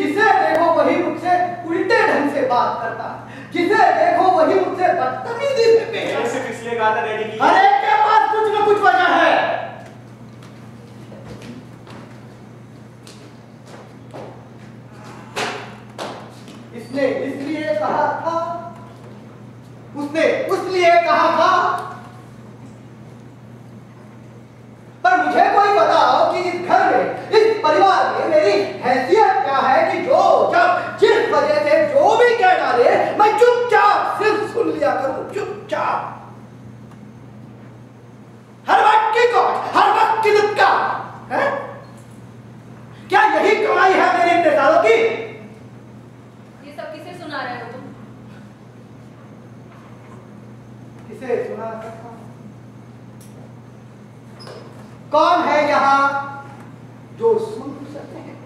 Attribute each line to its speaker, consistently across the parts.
Speaker 1: जिसे देखो वही मुझसे उल्टे ढंग से बात करता है, जिसे देखो वही मुझसे बदतमीजी से पेश आता है।
Speaker 2: सिर्फ इसलिए कहा था डैडी की
Speaker 1: हर एक के पास कुछ न कुछ वजह है। इसने इसलिए कहा था, उसने उसलिए कहा था, पर मुझे कोई बताओ कि इस घर में, इस परिवार में मेरी हैसियत क्या है कि जो जब जिस वजह से जो भी कह डाले मैं चुपचाप सिर्फ सुन लिया करूं, चुपचाप। हर वक्त की कौन, हर वक्त की दुक्का है? क्या यही कमाई है मेरे इतने सालों की?
Speaker 3: ये सब किसे सुना रहे हो तुम?
Speaker 1: किसे सुना सकता हूं? कौन है यहां जो सुन सकते हैं?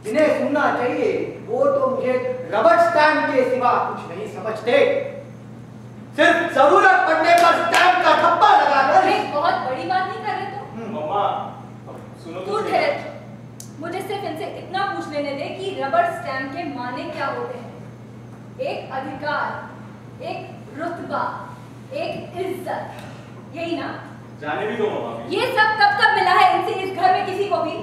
Speaker 1: जिन्हें सुनना चाहिए वो तो मुझे रबड़ स्टैम्प के सिवा कुछ नहीं समझते। सिर्फ जरूरत पड़ने पर स्टैम्प का ठप्पा लगाकर।
Speaker 3: एक बहुत बड़ी बात नहीं कर रहे तुम?
Speaker 2: मम्मा सुनो तो सही।
Speaker 3: मुझे सिर्फ इनसे इतना पूछ लेने दे कि रबड़ स्टैम्प के माने क्या होते हैं। एक अधिकार, एक रुतबा, एक इज्जत, यही ना?
Speaker 2: जाने भी दो मम्मा।
Speaker 3: ये सब कब कब मिला है इनसे इस घर में किसी को भी?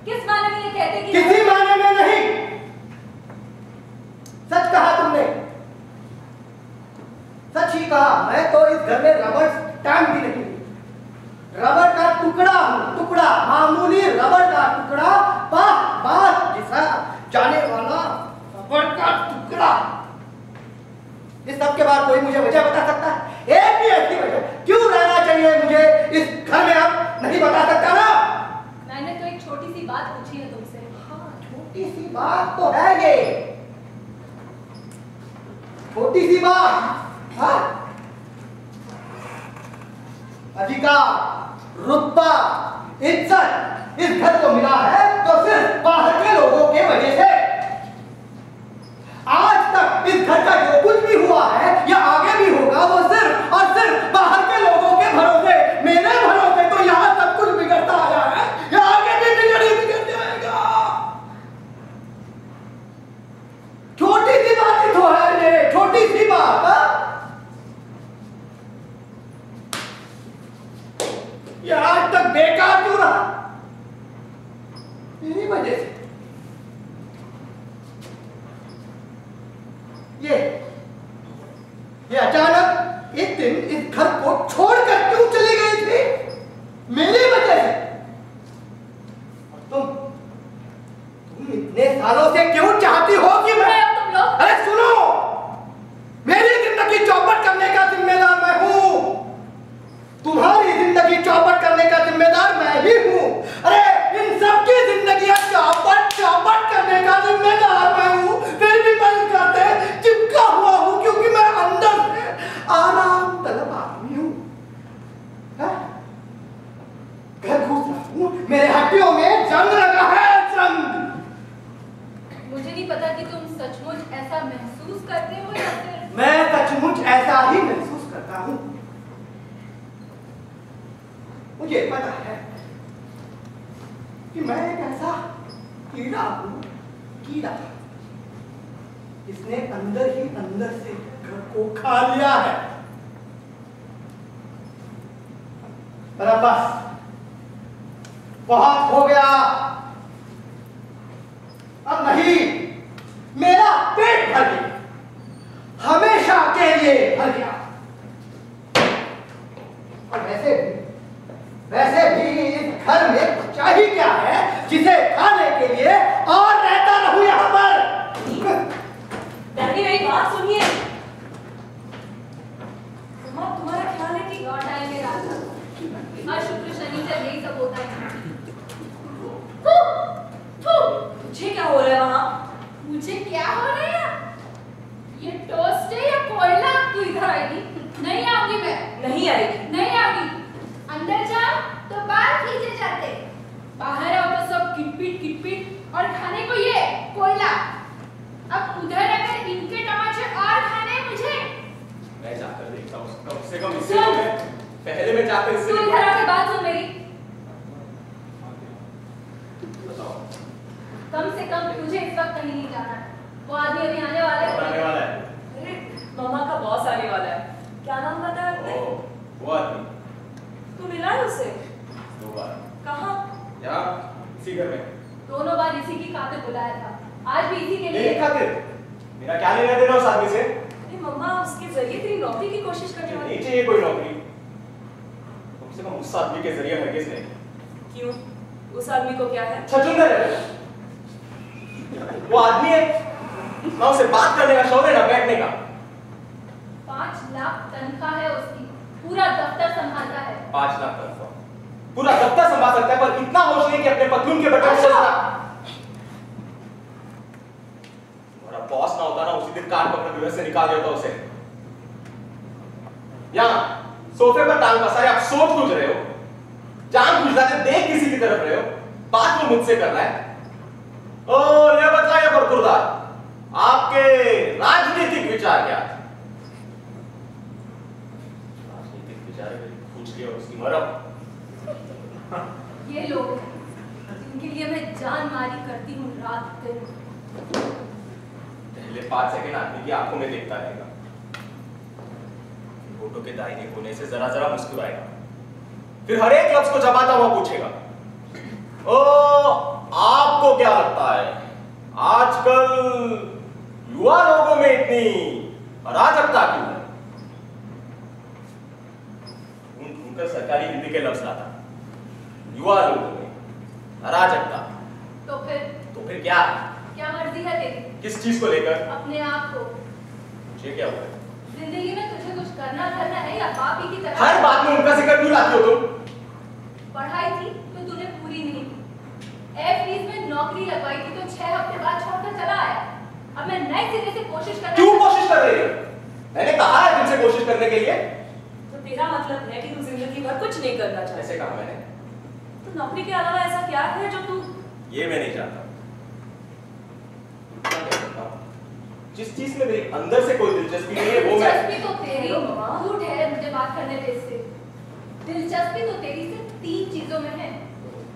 Speaker 3: किस माने में ये कहते कि
Speaker 1: किसी माने में नहीं। सच कहा तुमने, सच ही कहा। मैं तो इस घर में रबड़ स्टैम्प भी नहीं, रबड़ का टुकड़ा हूं, टुकड़ा, मामूली रबड़ का टुकड़ा, बात घिसा जाने वाला रबड़ का टुकड़ा। इस सब के बाद कोई मुझे वजह बता सकता है? एक भी ऐसी वजह क्यों रहना चाहिए मुझे इस घर में? अब नहीं बता सकता ना?
Speaker 3: मैंने तो एक छोटी सी बात पूछी है तुमसे।
Speaker 1: हाँ, छोटी सी बात तो है ये, छोटी सी बात। हाँ? अधिकार, रुतबा, इज्जत इस घर को मिला है तो सिर्फ बाहर के लोगों के वजह से। आज तक इस घर का जो कुछ भी हुआ है या आगे भी होगा वो सिर्फ और सिर्फ बाहर के लोगों के भरोसे, मेरे भरोसे तो यहाँ सब कुछ बिगड़ता आया है, या आगे भी बिगड़ जाएगा। छोटी सी बात ही तो है ये, छोटी सी बात। ये आज तक बेकार क्यों रहा? मेरी वजह से। ये अचानक एक दिन इस घर को छोड़कर क्यों चली गई थी? मेरी वजह से। और तुम इतने सालों से क्यों चाहती हो कि मैं?
Speaker 3: तुम लोग
Speaker 1: अरे सुनो, मेरी जिंदगी चौपट करने का जिम्मेदार मैं हूं, तुम्हारी जिंदगी चौपट करने का जिम्मेदार मैं ही हूं। अरे इन सबकी जिंदगी चौपट करने का जिम्मेदार मैं हूं, फिर भी मैं करते चिपका हुआ हूं क्योंकि मैं अंदर से आराम तलब आदमी हूं। घर घुस रहा हूं, मेरे हड्डियों में जंग लगा है, जंग।
Speaker 3: मुझे नहीं पता कि तुम सचमुच ऐसा महसूस करते हो या फिर।
Speaker 1: मैं सचमुच ऐसा ही महसूस करता हूं। मुझे पता है कि मैं एक ऐसा कीड़ा हूं, कीड़ा इसने अंदर ही अंदर से घर को खा लिया है। पर अब बस बहुत हो गया, अब नहीं, मेरा पेट भर गया, हमेशा के लिए भर गया। और वैसे भी इस घर में बचा ही क्या है जिसे खाने के लिए और रहता रहूं यहां पर?
Speaker 3: डैडी मेरी बात सुनिए। तुम्हारा ख्याल है कि लौट आएंगे रात को? आज शुक्र शनि से यही सब होता है। मुझे क्या हो रहा है वहां? मुझे क्या हो रहा है? ये टोस्ट है या कोयला? तू इधर आएगी? नहीं आऊंगी मैं। नहीं आएगी? नहीं आऊंगी। अंदर जाओ तो बाल खींचे जाते, बाहर आओ तो सब किटपिट और खाने को ये कोयला। अब उधर अगर इनके टमाटर और खाने मुझे।
Speaker 2: मैं जाकर देखता हूँ, कम से कम इससे तो मैं पहले में जाकर इससे।
Speaker 3: तू इधर आके बात सुन मेरी।
Speaker 2: बताओ।
Speaker 3: कम से कम तुझे इस वक्त कहीं नहीं जाना है। वो आदमी अभी आने वाला है।
Speaker 2: आने वाला है।
Speaker 4: अरे मामा का बॉस आने वाला है। क्या नाम बताया आपने?
Speaker 2: वो आदमी।
Speaker 4: तू मिला है उससे?
Speaker 2: 2 बार।
Speaker 4: कहाँ?
Speaker 2: यहाँ इसी घर में।
Speaker 3: दोनों बार इसी की खातिर बुलाया था, आज भी इसी के लिए।
Speaker 2: मेरी खातिर? मेरा क्या लेना देना उस आदमी से?
Speaker 4: अरे मम्मा उसके जरिए तेरी नौकरी की कोशिश करने वाली।
Speaker 2: नहीं चाहिए कोई नौकरी। कम से कम उस आदमी के जरिए हरगिज नहीं।
Speaker 4: क्यों? उस आदमी को क्या है?
Speaker 2: छछूंदर है। वो आदमी है, ना उसे बात करने का शौक है ना बैठने का।
Speaker 3: 5 लाख तनख्वाह है उसकी, पूरा दफ्तर संभालता है।
Speaker 2: 5 लाख तनख्वाह, पूरा दफ्तर संभाल सकता है, पर इतना होश नहीं कि अपने पतलून के बटन से हमारा बॉस ना होता ना उसी दिन कान पकड़ के से निकाल देता उसे। यहाँ सोफे पर टांग पसारे आप सोच कुछ रहे हो, जान बुझ के देख किसी की तरफ रहे हो, बात तो मुझसे कर रहा है। ओ ये बताइए बरखुरदार, आपके राजनीतिक विचार क्या है? राजनीतिक विचार पूछ लिया उसकी मरम।
Speaker 3: ये लोग जिनके लिए मैं जान मारी करती हूँ रात दिन।
Speaker 2: पहले 5 सेकंड आदमी की आंखों में देखता रहेगा, फोटो के दाहिने कोने से जरा जरा मुस्कुराएगा, फिर हर एक लफ्ज को जबाता हुआ पूछेगा, ओ आपको क्या लगता है आजकल युवा लोगों में इतनी अराजकता क्यों है? ढूंढकर सरकारी हिंदी के लफ्ज लाता, युवा लोगों में अराजकता।
Speaker 3: तो फिर
Speaker 2: क्या
Speaker 3: मर्जी है तेरी?
Speaker 2: किस चीज को लेकर?
Speaker 3: अपने आप को।
Speaker 2: मुझे क्या हुआ?
Speaker 3: जिंदगी में तुझे कुछ करना है या बाप ही की तरह?
Speaker 2: हर बात में उनका जिक्र क्यों लाती हो तुम?
Speaker 3: पढ़ाई थी तो तूने पूरी नहीं की, फीस में नौकरी लगवाई थी तो 6 हफ्ते बाद छोड़कर चला आया। अब मैं नए सिरे से कोशिश कर
Speaker 2: क्यों कोशिश कर रही है? मैंने कहा है तुमसे कोशिश करने के लिए।
Speaker 4: तो तेरा मतलब है कि तू जिंदगी भर कुछ नहीं करना चाहता?
Speaker 2: ऐसे कहा मैंने।
Speaker 4: तो नौकरी के अलावा ऐसा क्या है जो तू?
Speaker 2: ये मैं नहीं जानता। जिस चीज में मेरी अंदर से कोई दिलचस्पी नहीं है वो मैं।
Speaker 3: दिलचस्पी तो तेरी झूठ है, मुझे बात करने दे इससे। दिलचस्पी तो तेरी सिर्फ 3 चीजों में है,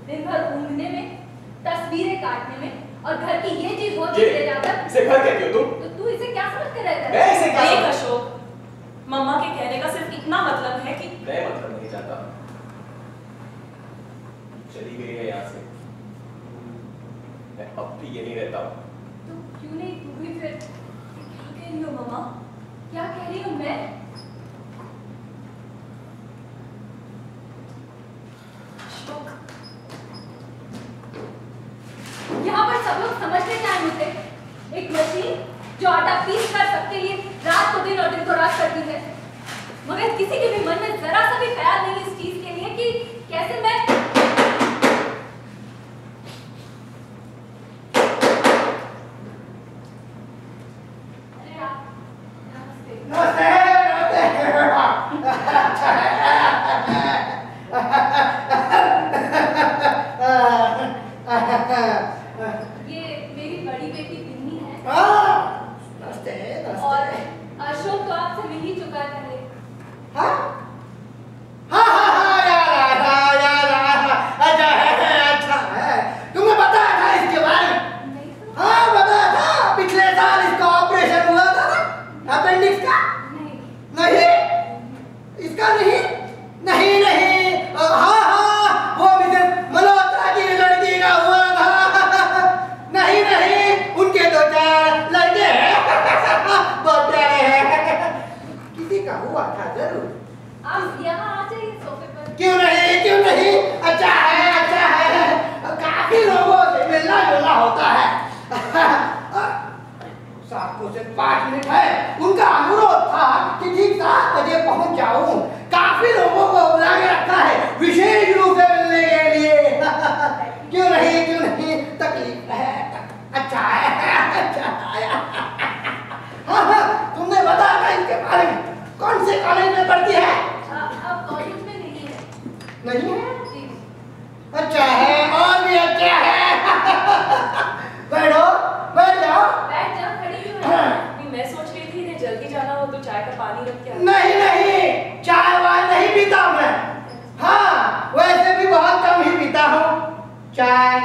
Speaker 3: दिन भर ऊँघने में, तस्वीरें काटने में और घर की ये चीज वो चीज ले जाकर।
Speaker 2: इसे घर कहती हो तुम?
Speaker 3: तो तू इसे क्या समझ कर रहता है?
Speaker 2: मैं इसे क्या
Speaker 4: देख अशोक, मम्मा के कहने का सिर्फ इतना मतलब है कि
Speaker 2: मैं मतलब नहीं जानता। चली गई है यहाँ से, मैं अब भी ये नहीं रहता हूँ।
Speaker 3: तो क्यों नहीं तू भी फिर?
Speaker 4: क्या कह रही हो मम्मा?
Speaker 3: क्या कह रही हूँ मैं?
Speaker 4: अशोक,
Speaker 3: यहाँ पर सब लोग समझते क्या है मुझे? एक मशीन जो आटा पीस कर सबके लिए रात को दिन और दिन को रात करती है, मगर किसी के भी मन में जरा सा भी ख्याल नहीं इस चीज के लिए कि कैसे मैं
Speaker 1: चाय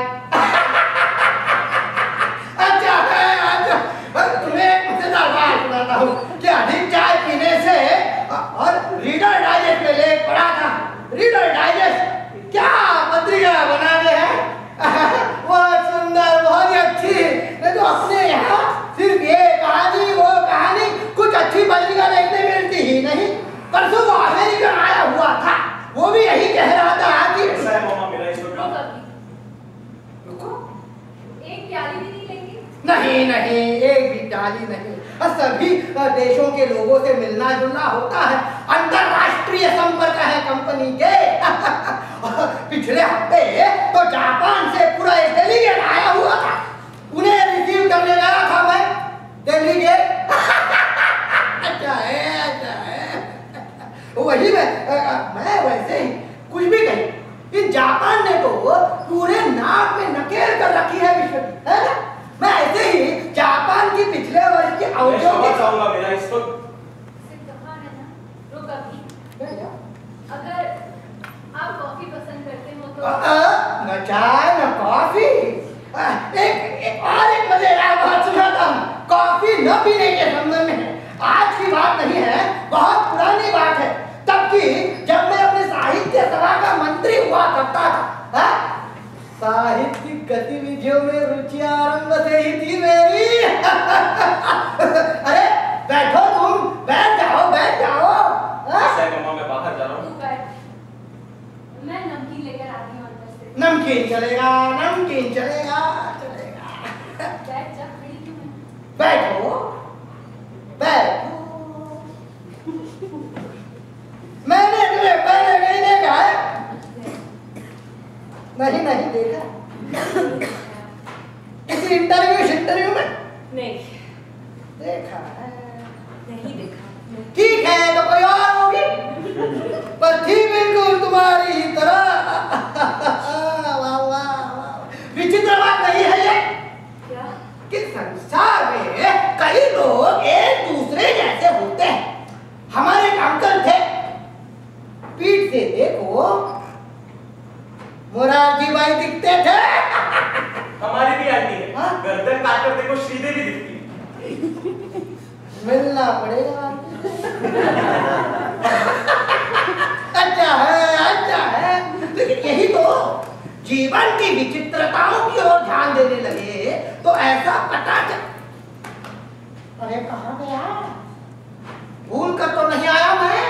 Speaker 1: नहीं, एक भी टाली नहीं। सभी देशों के लोगों से मिलना जुलना होता है, अंतरराष्ट्रीय संपर्क है कंपनी के। पिछले हफ्ते तो जापान से पूरा एक डेलीगेट आया हुआ था, उन्हें रिसीव करने गया था मैं। डेलीगेट अच्छा है वही मैं वैसे ही कुछ भी कही, इन जापान ने तो पूरे नाक में नकेल कर रखी है विश्व की, है ना? मैं ऐसे ही जापान की पिछले वर्ष की औद्योगिक
Speaker 2: चाहूंगा मेरा इस वक्त
Speaker 3: अगर आप कॉफी पसंद करते हो तो
Speaker 1: न चाय न कॉफी। एक मजेदार बात सुनाता हूँ, कॉफी न पीने के संबंध में है। आज की बात नहीं है, बहुत पुरानी बात है, तब की जब मैं अपने साहित्य सभा का मंत्री हुआ करता था। साहित्यिक गतिविधियों में रुचि आरंभ से ही थी मेरी। अरे बैठो, तुम बैठ जाओ, बैठ जाओ।
Speaker 2: मम्मा मैं बाहर जा रहा हूँ।
Speaker 3: मैं नमकीन लेकर आती हूँ अंदर से।
Speaker 1: नमकीन चलेगा, नमकीन चलेगा, चलेगा।
Speaker 3: बैठ जा, खड़ी क्यों है?
Speaker 1: बैठो, बैठो। मैंने तुम्हें पहले नहीं देखा है? नहीं देखा। किसी इंटरव्यू में
Speaker 4: नहीं
Speaker 1: देखा है?
Speaker 4: नहीं देखा।
Speaker 1: ठीक है, तो कोई और होगी, पर थी बिल्कुल तुम्हारी ही तरह। वाह वाह वाह। विचित्र बात नहीं है ये
Speaker 4: क्या?
Speaker 1: कि संसार में कई लोग एक दूसरे जैसे होते हैं। हमारे एक अंकल थे, पीठ से देखो मोरारजी भाई दिखते थे।
Speaker 2: हमारी भी आंटी है,
Speaker 1: हाँ?
Speaker 2: गर्दन काट कर देखो श्रीदेवी दिखती है।
Speaker 1: मिलना पड़ेगा। अच्छा है, लेकिन यही तो जीवन की विचित्रताओं की ओर ध्यान देने लगे तो ऐसा पता चल। अरे कहाँ गया? भूल कर तो नहीं आया मैं?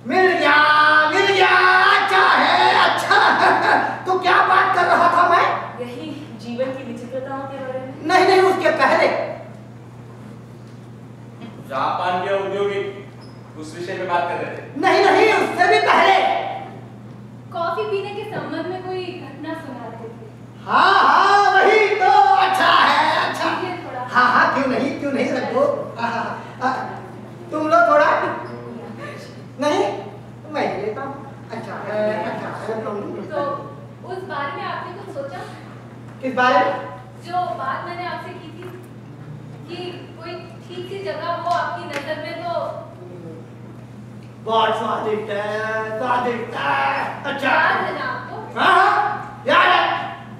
Speaker 1: मिल गया। अच्छा है। तो क्या बात कर रहा था मैं?
Speaker 4: यही जीवन की विचित्रताओं के बारे में।
Speaker 1: नहीं, उसके पहले
Speaker 2: जापान के औद्योगिक उस विषय में बात कर रहे थे।
Speaker 1: नहीं, उससे भी पहले।
Speaker 3: कॉफी पीने के संबंध में कोई घटना सुनाते थे।
Speaker 1: हाँ वही तो। अच्छा है, अच्छा।
Speaker 3: देखिए थोड़ा।
Speaker 1: हाँ क्यों नहीं रखो। तुम लो थोड़ा। नहीं मैं लेता हूँ। अच्छा है
Speaker 3: तो उस बारे में आपने कुछ सोचा?
Speaker 1: किस बारे में?
Speaker 3: जो बात मैंने आपसे की थी कि कोई ठीक सी जगह हो आपकी नजर में तो
Speaker 1: बहुत स्वादिष्ट है। अच्छा
Speaker 3: याद है ना आपको?
Speaker 1: हाँ याद है।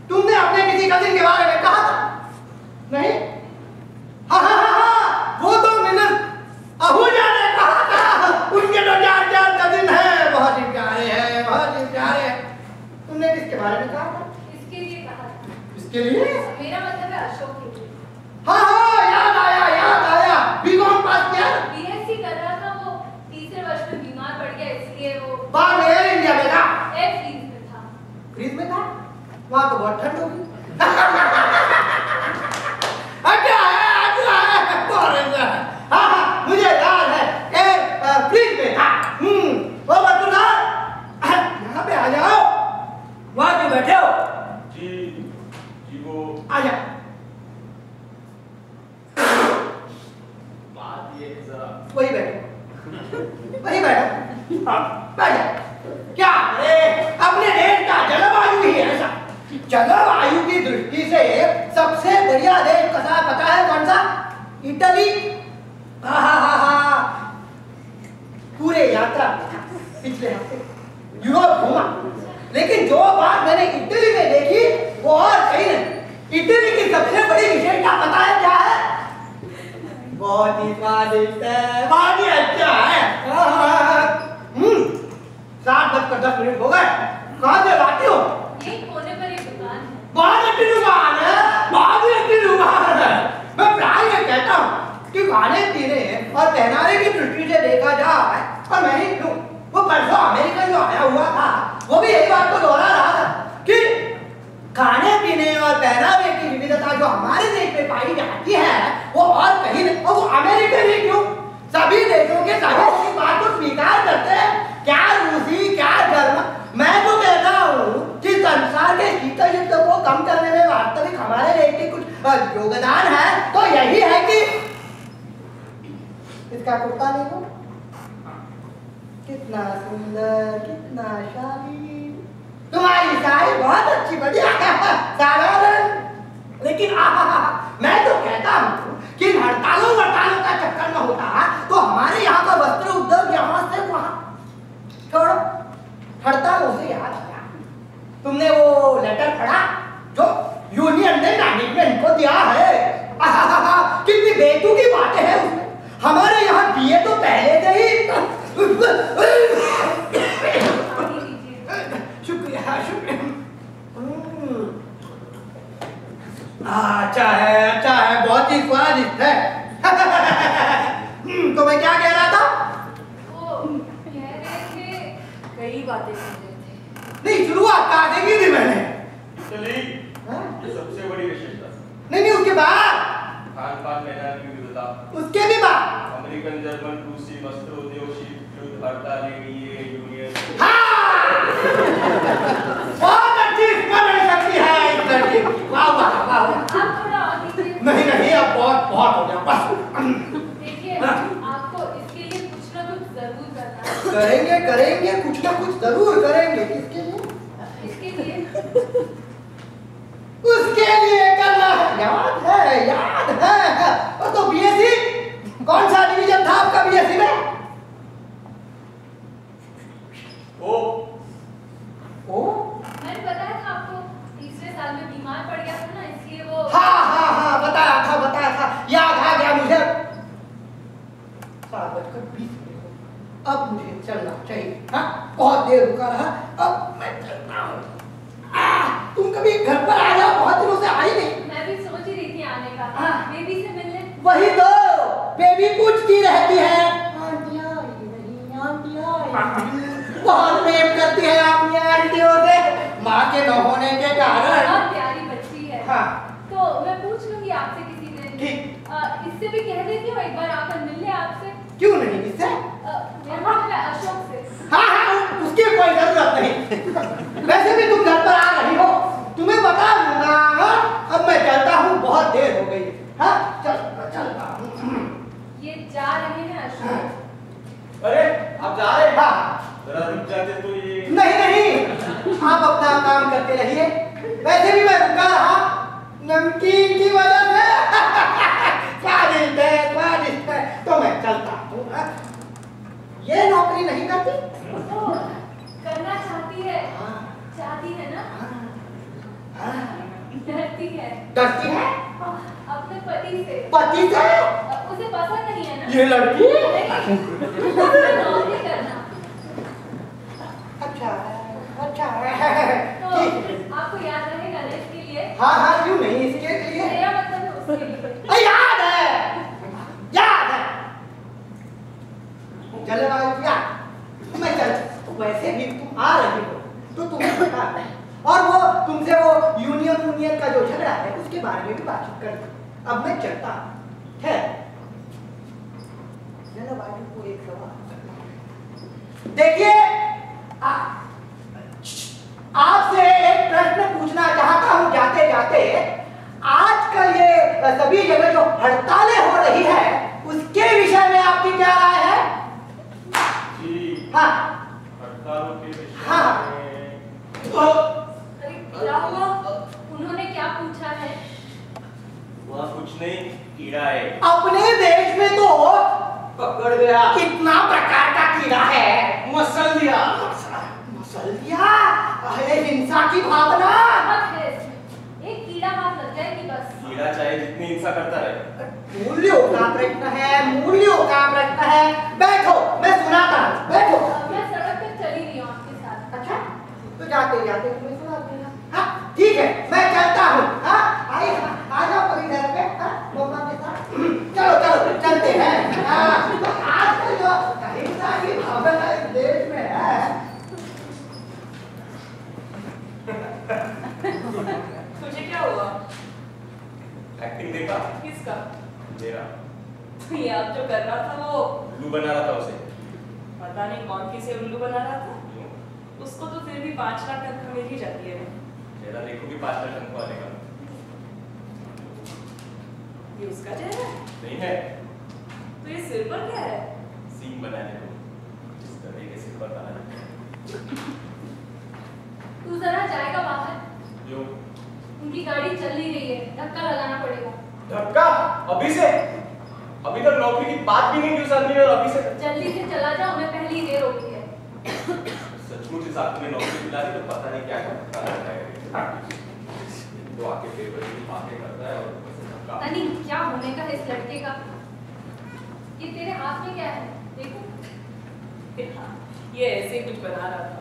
Speaker 1: तुमने अपने किसी कजिन के बारे में कहा था नहीं? हाँ वो तो मैंने आहूजा ने कहा था, उनके तो 4 कजिन है, बहुत ही प्यारे हैं। तुमने किसके बारे में कहा था?
Speaker 3: इसके लिए कहा था।
Speaker 1: इसके लिए?
Speaker 3: मेरा मतलब है अशोक के लिए।
Speaker 1: हाँ याद आया। बीकॉम पास किया?
Speaker 3: बीएससी कर रहा था, वो तीसरे वर्ष में बीमार पड़ गया, इसलिए वो
Speaker 1: बाहर एयर इंडिया में था।
Speaker 3: फ्रीज में था।
Speaker 1: फ्रीज में था? वहाँ तो बहुत ठंड होगी। अच्छा है। हाँ मुझे याद है, फ्रीज में था। वो बतूदार, यहाँ पे आ जाओ। वहाँ क्यों बैठे हो?
Speaker 2: जी वो
Speaker 1: आ जा।
Speaker 2: बात ये है जरा।
Speaker 1: वही बैठो। हाँ बैठ जा। क्या अपने देश का जलवायु ही ऐसा। जलवायु की दृष्टि से सबसे बढ़िया देश पता है कौन सा? इटली। पूरे यात्रा पिछले हफ्ते यूरोप घूमा, लेकिन जो बात मैंने इटली में देखी वो और कहीं नहीं। इटली की सबसे बड़ी विशेषता पता है क्या है? बहुत ही स्वादिष्ट है, बहुत ही अच्छा है। 7:10 हो गए। कहाँ से लाती हो?
Speaker 3: यही कोने पर एक दुकान है।
Speaker 1: बहुत अच्छी दुकान है, बहुत ही अच्छी दुकान है। मैं प्राय ये कहता हूँ कि खाने पीने और पहनावे की दृष्टि से देखा जाए, और मैं ही क्यों, वो परसों अमेरिका जो आया हुआ था वो भी यही बात को दोहरा रहा था कि खाने पीने और पहनावे की विविधता जो हमारे पाई जाती है वो और कहीं नहीं, और वो अमेरिकन ही क्यों, सभी देशों के सभी इस बात को स्वीकार करते हैं, क्या रूसी क्या जर्मन। मैं तो कहता हूँ कि संसार के शीतल युद्ध को कम करने में वास्तविक हमारे देश की कुछ योगदान है तो यही है कि इसका कुर्ता देखो कितना सुंदर कितना शालीन, तुम्हारी साड़ी बहुत अच्छी बढ़िया साधारण, लेकिन मैं तो कहता हूँ कि हड़तालों का चक्कर में होता तो हमारे यहाँ का वस्त्र उद्योग यहाँ से वहाँ छोड़ो। हड़तालों से याद आया, तुमने वो लेटर पढ़ा जो यूनियन ने मैनेजमेंट को दिया है? कितनी बेतुकी बातें हैं उसमें, हमारे यहाँ दिए तो पहले से ही। शुक्रिया शुक्रिया। अच्छा है बहुत ही स्वादिष्ट है। तो मैं क्या कह रहा था?
Speaker 3: वो कह रहे थे,
Speaker 4: कई बातें कर रहे थे।
Speaker 1: नहीं शुरुआत काटे की थी मैंने।
Speaker 2: चलिए, ये सबसे बड़ी विशेषता।
Speaker 1: नहीं उसके बाद
Speaker 2: खान पान मैदान की विविधता,
Speaker 1: उसके भी बाद
Speaker 2: अमेरिकन जर्मन रूसी वस्त्र उद्योग शीत युद्ध हड़तालें ये यूनियन।
Speaker 1: हाँ बहुत अच्छी स्मरण शक्ति है इस लड़के की, वाह वाह वाह।
Speaker 3: आप थोड़ा और दीजिए।
Speaker 1: नहीं अब बहुत हो गया बस।
Speaker 3: देखिए आपको इसके लिए कुछ ना कुछ जरूर करना है।
Speaker 1: करेंगे कुछ ना कुछ जरूर करेंगे। किसके लिए?
Speaker 3: इसके लिए
Speaker 1: उसके लिए करना है, याद है। और तो बीएससी कौन सा डिवीजन था आपका बीएससी में? ओ
Speaker 3: मैंने बताया था आपको, तीसरे साल में बीमार पड़ गया था ना, इसलिए वो
Speaker 1: हाँ बताया था, याद आ गया मुझे। 7:20 अब मुझे चलना चाहिए। हाँ बहुत देर रुका रहा, अब मैं चलता हूँ। तुम कभी घर पर आ जाओ, बहुत दिनों से आई नहीं।
Speaker 3: मैं भी सोच ही रही थी आने का,
Speaker 1: हाँ।
Speaker 3: बेबी से मिलने।
Speaker 1: वही तो बेबी पूछती रहती है आंटी आई नहीं, आंटी आई। बहुत प्रेम करती है अपनी आंटियों से, माँ के न होने के कारण।
Speaker 3: बहुत प्यारी बच्ची है।
Speaker 1: हाँ।
Speaker 3: तो मैं पूछ लूंगी आपसे किसी दिन।
Speaker 1: ठीक।
Speaker 3: इससे भी कह देती हूँ एक बार आकर मिल ले आपसे।
Speaker 1: क्यों नहीं? इससे
Speaker 3: अशोक से।
Speaker 1: हाँ उसकी कोई जरूरत नहीं। वैसे भी तुम घर पर आ रही हो, तुम्हें बता दूंगा। अब मैं चलता हूँ, बहुत देर हो गई। हाँ चलता हूँ।
Speaker 3: ये जा रहे हैं अशोक।
Speaker 2: अरे आप जा रहे हैं?
Speaker 1: हाँ
Speaker 2: जरा रुक जाते तो ये।
Speaker 1: नहीं आप अपना काम करते रहिए। वैसे भी मैं रुका रहा नमकीन की वजह से। स्वादिष्ट है तो मैं चलता हूँ। ये नौकरी नहीं करती?
Speaker 3: करना चाहती है।
Speaker 1: हाँ।
Speaker 3: चाहती है ना?
Speaker 1: हाँ।
Speaker 3: डरती है।
Speaker 1: डरती है?
Speaker 3: अपने पति से।
Speaker 1: पति से?
Speaker 3: उसे पसंद नहीं है ना?
Speaker 1: ये लड़की?
Speaker 3: नौकरी करना।
Speaker 1: अच्छा है।
Speaker 3: तो आपको याद रहेगा ना इसके लिए?
Speaker 1: हाँ क्यों नहीं, इसके लिए।
Speaker 3: मेरा मतलब है उसके लिए।
Speaker 1: याद है। जलवायु क्या? मैं चल, वैसे भी तुम आ रही हो तो तुम्हें पता है, और वो तुमसे वो यूनियन का जो झगड़ा है उसके बारे में भी बातचीत कर। अब मैं चलता है। जलवायु को एक सवाल, देखिए आपसे एक प्रश्न पूछना चाहता हूं जाते जाते। आजकल ये सभी जगह जो हड़तालें हो रही है उसके विषय में आपकी क्या राय है?
Speaker 2: जी
Speaker 1: हाँ
Speaker 2: हड़तालों के विषय
Speaker 1: हाँ।
Speaker 2: में।
Speaker 3: अरे क्या हुआ? उन्होंने क्या पूछा है?
Speaker 2: वहाँ कुछ नहीं, कीड़ा है।
Speaker 1: अपने देश में तो
Speaker 2: पकड़ गया।
Speaker 1: कितना प्रकार का कीड़ा है।
Speaker 2: मसलिया।
Speaker 1: अरे हिंसा की भावना।
Speaker 3: बहुत है इसमें। एक कीड़ा हाथ लग जाएगी बस।
Speaker 2: कीड़ा चाहे जितनी हिंसा करता रहे।
Speaker 1: मूल्यों का प्रश्न है। बैठो मैं सुनाता हूँ, बैठो।
Speaker 3: मैं सड़क पर चली रही हूँ आपके साथ।
Speaker 1: अच्छा तो जाते जाते तुम्हें सुना देना। हाँ ठीक है मैं चलता हूँ। हाँ आइए आ जाओ कभी घर पे। हाँ मम्मा के साथ चलो चलते हैं। हाँ तो आजकल जो हिंसा की भावना इस देश में है।
Speaker 4: तुझे क्या हुआ?
Speaker 2: एक्टिंग देखा?
Speaker 4: जो कर रहा था वो
Speaker 2: उल्लू बना रहा था उसे।
Speaker 4: पता नहीं कौन किसे उल्लू बना रहा था।
Speaker 2: क्यों?
Speaker 4: उसको तो फिर भी 5 लाख तनख्वाह मिल ही जाती है।
Speaker 2: चेहरा देखो कि 5 लाख तनख्वाह वाले का
Speaker 4: ये उसका चेहरा है?
Speaker 2: नहीं है।
Speaker 4: तो ये सिर पर क्या है?
Speaker 2: सीन बनाने को इस तरह के सिर पर बनाना।
Speaker 3: तू जरा जाएगा बाहर?
Speaker 2: जो
Speaker 3: उनकी गाड़ी चल नहीं रही है, धक्का लगाना पड़ेगा।
Speaker 2: धक्का? अभी से? अभी तक नौकरी की बात भी नहीं की उस आदमी ने और अभी से?
Speaker 3: जल्दी से चला जा, उन्हें पहली ही देर हो गई है।
Speaker 2: सचमुच इस आदमी ने नौकरी दिला दी तो पता नहीं क्या क्या करता है। तो आके पेपर की बातें करता है और ऊपर से धक्का।
Speaker 3: पता नहीं क्या होने का है इस लड़के का। ये तेरे हाथ में क्या है? देखो।
Speaker 4: ये ऐसे कुछ बना रहा था।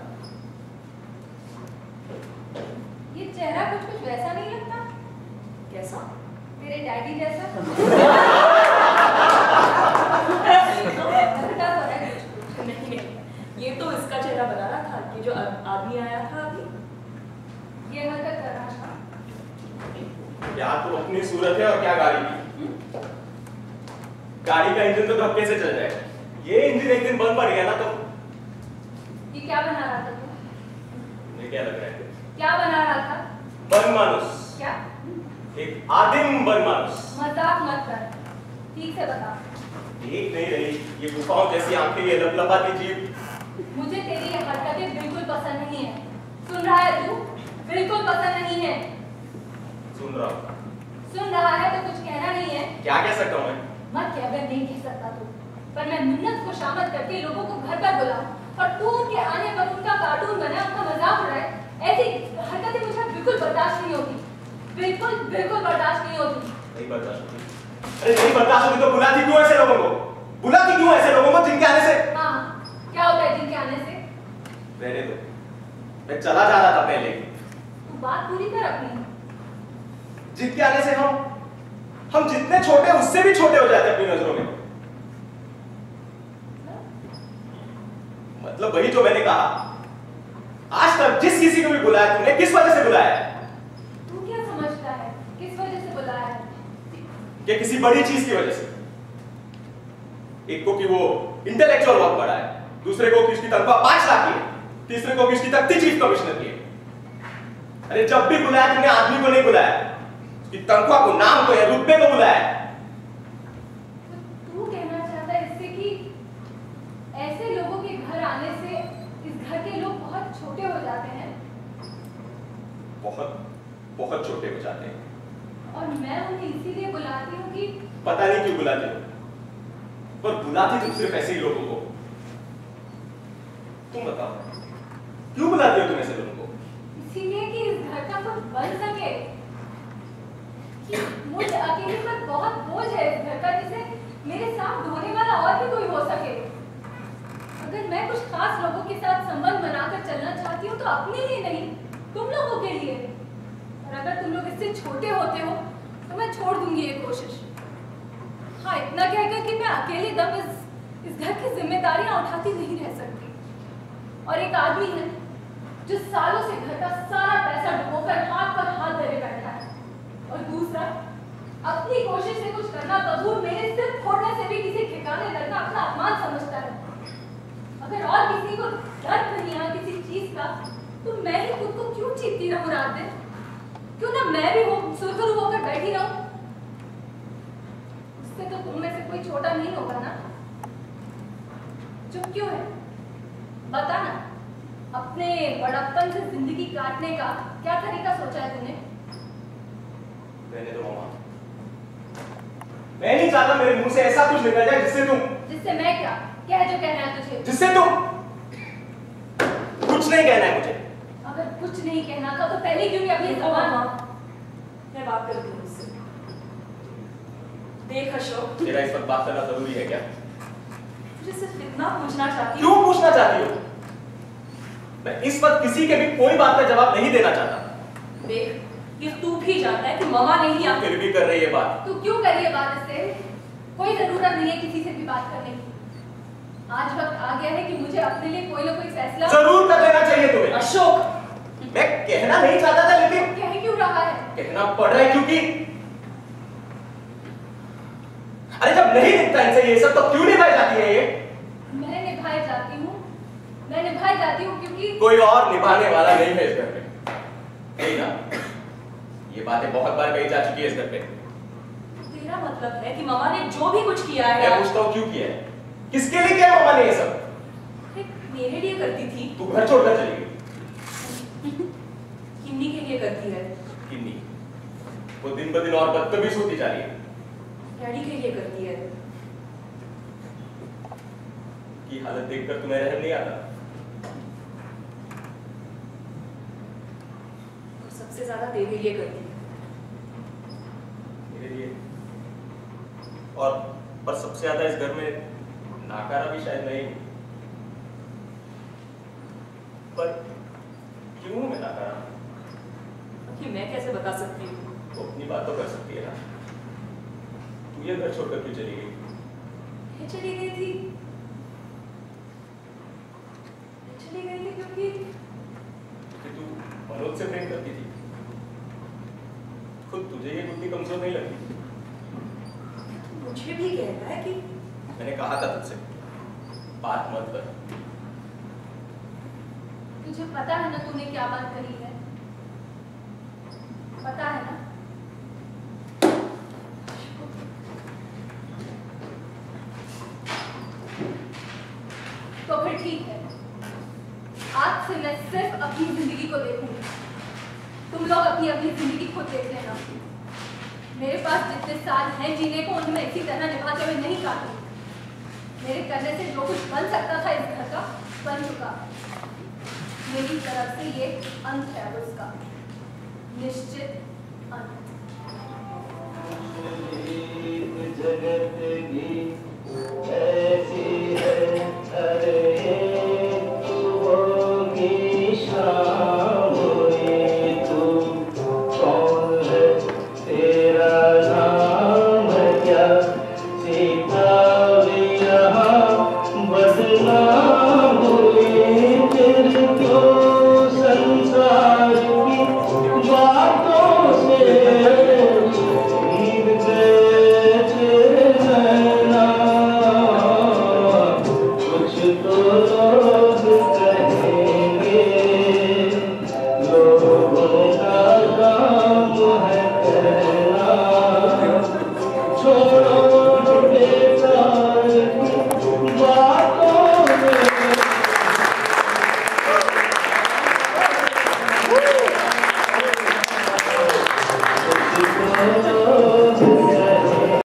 Speaker 3: ये चेहरा कुछ कुछ वैसा नहीं लगता?
Speaker 4: कैसा?
Speaker 3: तेरे डैडी जैसा?
Speaker 4: नहीं नहीं, ये तो इसका चेहरा बना रहा था। ये जो आदमी आया था अभी,
Speaker 3: ये हरकत कर रहा था।
Speaker 2: क्या तो अपनी सूरत है और क्या गाड़ी की। गाड़ी का इंजन तो धक्के से चल जाए, ये इंजन एक दिन बंद पड़ गया ना तो।
Speaker 3: ये क्या बना रहा था तू?
Speaker 2: मुझे क्या लग रहा है?
Speaker 3: क्या बना रहा था?
Speaker 2: बनमानुस।
Speaker 3: क्या?
Speaker 2: एक आदिम बनमानुस।
Speaker 3: मजाक मत कर, ठीक से बता।
Speaker 2: देख नहीं रही ये गुफाओं जैसी आंखें, ये लपलपाती जीभ।
Speaker 3: मुझे तेरी ये हरकतें बिल्कुल पसंद नहीं है। सुन रहा है तू? बिल्कुल पसंद नहीं है।
Speaker 2: सुन रहा हूँ।
Speaker 3: सुन रहा है तो कुछ कहना नहीं है?
Speaker 2: क्या कह सकता हूँ मैं?
Speaker 3: मत कह, अगर नहीं कह सकता तो। पर मैं मिन्नत खुशामद करके लोगों को घर पर बुलाऊं और तू उनके आने पर उनका कार्टून बनाए, उनका मजाक उड़ाए, ऐसी हरकतें मुझे बिल्कुल बर्दाश्त नहीं होती। बिल्कुल बिल्कुल बर्दाश्त नहीं होती।
Speaker 2: नहीं बर्दाश्त होती। अरे नहीं बर्दाश्त होती तो बुलाती क्यों ऐसे लोगों को? बुलाती क्यों ऐसे लोगों को जिनके आने से?
Speaker 3: हाँ, क्या होता है जिनके आने से?
Speaker 2: रहने दो, मैं चला जा रहा था पहले।
Speaker 3: तू बात पूरी कर अपनी।
Speaker 2: जिनके आने से हम जितने छोटे उससे भी छोटे हो जाते अपनी नजरों में। मतलब वही जो मैंने कहा। आज तक जिस किसी को भी बुलाया तुमने, किस वजह से बुलाया है?
Speaker 3: तू क्या समझता है किस वजह से बुलाया है?
Speaker 2: कि किसी बड़ी चीज की वजह से। एक को कि वो इंटेलेक्चुअल बहुत बड़ा है, दूसरे को कि उसकी तनख्वाह 5 लाख की है, तीसरे को कि उसकी तख्ती चीफ कमिश्नर की है। अरे जब भी बुलाया तुमने आदमी को नहीं बुलाया, उसकी तनख्वाह को, नाम को या रुतबे को बुलाया।
Speaker 3: तू कहना चाहता है इससे कि ऐसे लोगों के घर आने से इस घर के लोग बहुत छोटे हो जाते हैं?
Speaker 2: बहुत बहुत छोटे हो जाते हैं।
Speaker 3: और मैं उन्हें इसीलिए बुलाती हूँ कि
Speaker 2: पता नहीं क्यों बुलाते हो, पर बुलाती तुम सिर्फ ऐसे ही लोगों को। तुम बताओ क्यों बुलाते हो तुम ऐसे लोगों को?
Speaker 3: इसीलिए कि इस घर का कुछ बन सके। कि मुझ अकेले पर बहुत बोझ है इस घर का, जिसे मेरे साथ ढोने वाला और भी कोई हो सके। अगर मैं कुछ खास लोगों के साथ संबंध बनाकर चलना चाहती हूँ तो अपने लिए नहीं, तुम लोगों के लिए। और अगर तुम लोग इससे छोटे होते हो तो मैं छोड़ दूंगी ये कोशिश। हाँ, इतना कहकर कि मैं अकेले दम इस घर की जिम्मेदारियां उठाती नहीं रह सकती। और एक आदमी है जो सालों से घर का सारा पैसा डुबोकर हाथ पर हाथ धरे बैठा है, और दूसरा अपनी कोशिश से कुछ करना कबूल, मेरे सिर फोड़ने से भी किसी ठिकाने लगना अपना अपमान समझता है। अगर और किसी को दर्द नहीं है किसी चीज का, तो मैं ही खुद को क्यों चीरती रहूं रात दिन? क्यों ना मैं भी सुरखरू होकर बैठी रहूं? उससे तो तुम में से कोई छोटा नहीं होगा ना? चुप क्यों है? बता ना, अपने बड़प्पन से जिंदगी काटने का क्या तरीका सोचा है तूने?
Speaker 2: रहने दो मामा, मैं नहीं चाहता मेरे मुंह से ऐसा कुछ निकल जाए
Speaker 3: जिससे मैं क्या कह जो कहना है तुझे?
Speaker 2: जिससे तुम कुछ नहीं कहना है मुझे।
Speaker 3: अगर कुछ नहीं कहना था तो पहले क्यों नहीं अपनी जबान?
Speaker 4: मैं बात करती हूँ उससे। देख अशोक,
Speaker 2: तेरा इस वक्त बात करना जरूरी है क्या?
Speaker 4: मुझे सिर्फ इतना पूछना चाहती
Speaker 2: क्यों पूछना चाहती हो? मैं इस वक्त किसी के भी कोई बात का जवाब नहीं देना चाहता।
Speaker 4: देख, ये तू भी जानता है कि मामा नहीं आते।
Speaker 2: फिर भी कर रही है बात।
Speaker 3: तू क्यों करी है बात इससे? कोई जरूरत नहीं है किसी से भी बात करने की। आज वक्त आ गया है कि मुझे अपने लिए कोई ना कोई फैसला
Speaker 2: जरूर कर लेना चाहिए तुम्हें।
Speaker 4: अशोक,
Speaker 2: मैं कहना नहीं चाहता था, लेकिन
Speaker 3: कह क्यों रहा है?
Speaker 2: कहना पड़ रहा है क्योंकि अरे जब नहीं दिखता इनसे ये सब सब तो क्यों निभाई जाती है ये?
Speaker 3: मैं निभाई जाती हूँ क्योंकि
Speaker 2: कोई और निभाने वाला नहीं है इस घर में, नहीं ना? ये बातें बहुत बार कही जा चुकी है इस घर पे।
Speaker 4: तेरा मतलब है कि मामा ने जो भी कुछ किया है,
Speaker 2: मैं पूछता हूँ क्यों किया है? किसके लिए किया मामा ने ये सब?
Speaker 4: मेरे लिए करती थी।
Speaker 2: तू घर छोड़कर चली गई।
Speaker 4: किन्नी के लिए करती है।
Speaker 2: किन्नी? वो दिन ब दिन और बदतमीज होती जा रही है।
Speaker 4: डैडी के लिए करती है।
Speaker 2: की हालत देखकर तुम्हें रहम नहीं आता?
Speaker 4: सबसे ज्यादा तेरे लिए करती है।
Speaker 2: मेरे लिए? और सबसे ज्यादा इस घर में नाकारा भी शायद नहीं। पर क्यों मैं नाकारा?
Speaker 4: कि मैं कैसे बता सकती हूँ?
Speaker 2: तो अपनी बात तो कर सकती है ना। तू ये घर छोड़कर क्यों चली गई?
Speaker 4: मैं चली गई थी क्योंकि
Speaker 2: तू मनोज से प्रेम करती थी। खुद तुझे ये बुद्धि कमजोर नहीं लगती?
Speaker 4: मुझे भी कहना है कि
Speaker 2: मैंने कहा था तुझसे बात मत कर।
Speaker 3: तुझे पता है ना तूने क्या बात कही है? पता है ना? तो फिर ठीक है, आज से मैं सिर्फ अपनी जिंदगी को देखूंगी। तुम लोग अपनी अपनी जिंदगी खुद देख लेना। मेरे पास जितने साल हैं जीने को, उन्हें मैं इसी तरह निभाते हुए नहीं काटूंगी। मेरे करने से जो कुछ बन सकता था इस घर का, बन चुका। मेरी तरफ से ये अंत है उसका, निश्चित अंत।
Speaker 5: जगत की